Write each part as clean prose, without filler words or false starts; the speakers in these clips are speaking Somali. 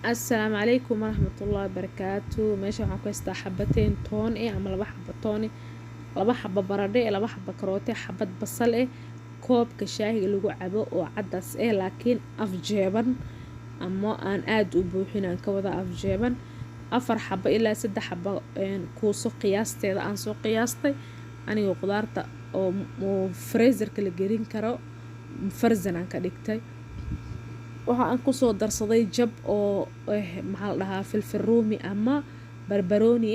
السلام عليكم ورحمة الله وبركاته. ماشي waxaan ku haystaa xabateen toon ama laba xabo toon laba xabo baradhe laba xabo karoote xabad basal koobka shaahiga lagu cabo oo cadaas laakiin afjeeban ama aan aad u buuxin aan ka wada afjeeban afar xabo ilaa saddex xabo kuuso qiyaasteeda aan soo qiyaastay aniga qudaarta oo freezerka la gelin karo farsan aan ka dhigtay waxa aan ku soo darsaday jab oo maxaa la dhahaa filfil ruumi ama barbarooni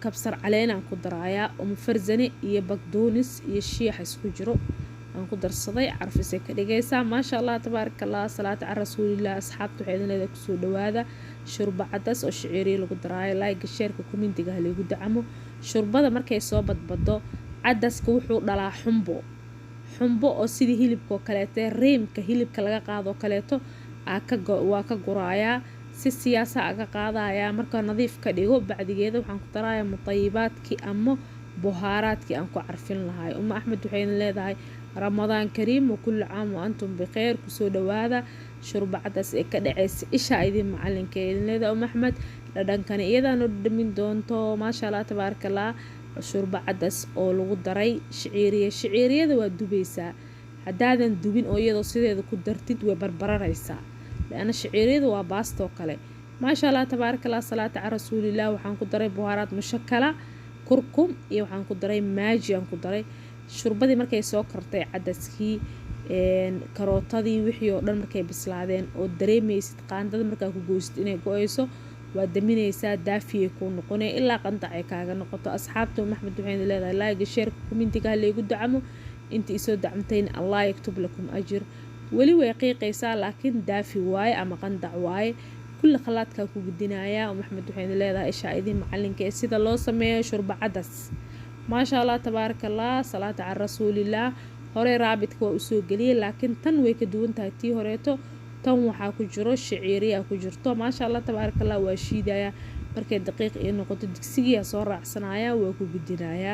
kabsar caleen aan ku daraaya oo farzani iyo bagdoonis iyo shiix isku jiro aan ku darsaday carfisay ka dhigaysaa maasha Allah tabarakallah salaatu ala rasuulillah asxaabtu waxay leedahay ku soo dhawaada shurba cadaas oo shiciiri lagu daraayo like sheerka commentiga ha lagu dacamo shurbada markay soo badbado cadaaska wuxuu dhalaa xumbo oo sidii hilibka oo kaleeto reemka hilibka laga qaado kaleeto waa ka guraaya si siyaasa aga qaadaya marka nadiif ka dhigo bacdigeeda waxaan ku daraaya mutayibaadki ama buhaaraadki aan ku carfin lahay Axmed waxay leedahay Ramadaan Kariim wa kullu caam wa antum bikhair ku soo dhawaada shurba cadaas ka dhacaysa isha idin macalinkeeda leedahay Axmed dhadhankana iyadana dhamin doonto maasha Allah tabarakallah shurba cadaas oo lagu daray shiciiriyada waa dubaysaa hadaadan dubin oo iyadoo sideeda ku dartid way barbararaysaa لأن شعيريد وباستو كله ما شاء الله تبارك الله صلاة على رسول الله وحن كدري بهارات مشكلة كركم وحن كدري ماجي وحن كدري شربتي مركي سكرتي عدسكي كاروتادي وحيو دن مركي بسلادين oo dareemaysid qaandada marka ku gooysid inay gooyso waa daminaysaa daafiye ku noqonay ilaa qantacay kaaga noqoto asxaabtu Axmed waxay leedahay like share commentiga leegu dacamo inta isoo dacamteen Allah yaktub lakum ajr wali way qiiqaysaa laakiin daafi waaye ama qandac waaye kull khalaadka ku gudinaya Axmed waxay leedahay isha idin macalinka sida loo sameeyo shurba cadaas ma sha Allah tabarakallah salaatu ala rasuulillah hore raabidka waa u soo galiyay laakiin tan way ka duwan tahay tii horeeto tan waxa ku jiro shiciiriya ku jirto ma sha Allah tabarakallah waa shiidaya markay daqiiq ay noqoto digsiga soo raacsanaya waa ku gudinaya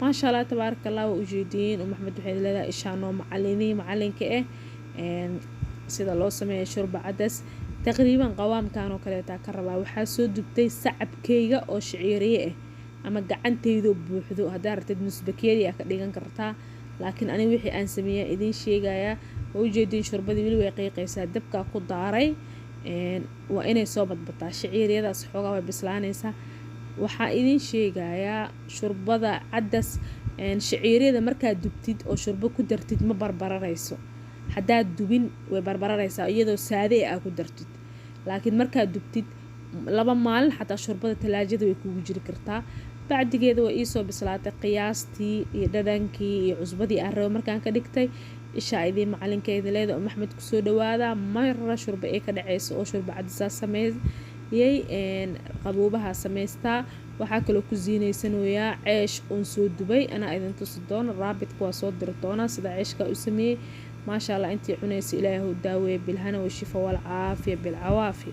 ma sha Allah tabarakallah waa u jeedin Axmed waxay leedahay isha noo macalinka sida loo sameeyo shurba cadaas taqriiban qawaamkan oo kale ka rabaa waxa soo dubtay sacabkeyga oo shiciiriye ama gacanteyda buuxdo hadaa rabtid nusbakeeriya ka dhigan kartaa laakiin ani wixii aan sameeyay idin sheegaya oo ujeedin shurbadii wili way qiiqaysaa dabka ku daaray waa inay soo badbataa shiciiriyadaas xoogaa way bislaanaysaa waxa idin sheegaya shurbada cadaas shiciiriyada marka dubtid oo shurbo ku dartid ma barbararayso hadaa dubin way barbararaysaa iyadoo saade ah ku dartid laakiin marka dubtid laba maalin xataa shurbada talaajada way kugu jiri kartaa bacdigeeda way soo bislaatay qiyaastii iyo dhadhankii iyo cusbadii aan rabo markaan ka dhigtay isha idin macalinkeeda leedahay Axmed ku soo dhawaada marra shurba ay ka dhacayso oo shurba cadaas sameeyay qaboobaha sameystaa waxa kale ku ziinaysanooyaa ceesh oo soo dubay ana idin tusi doon raabidku waa soo dir doona sida ceeshka u sameeyay ما شاء الله أنتي عنيس إلهه داوي بالهنا والشفاء والعافية بالعوافي.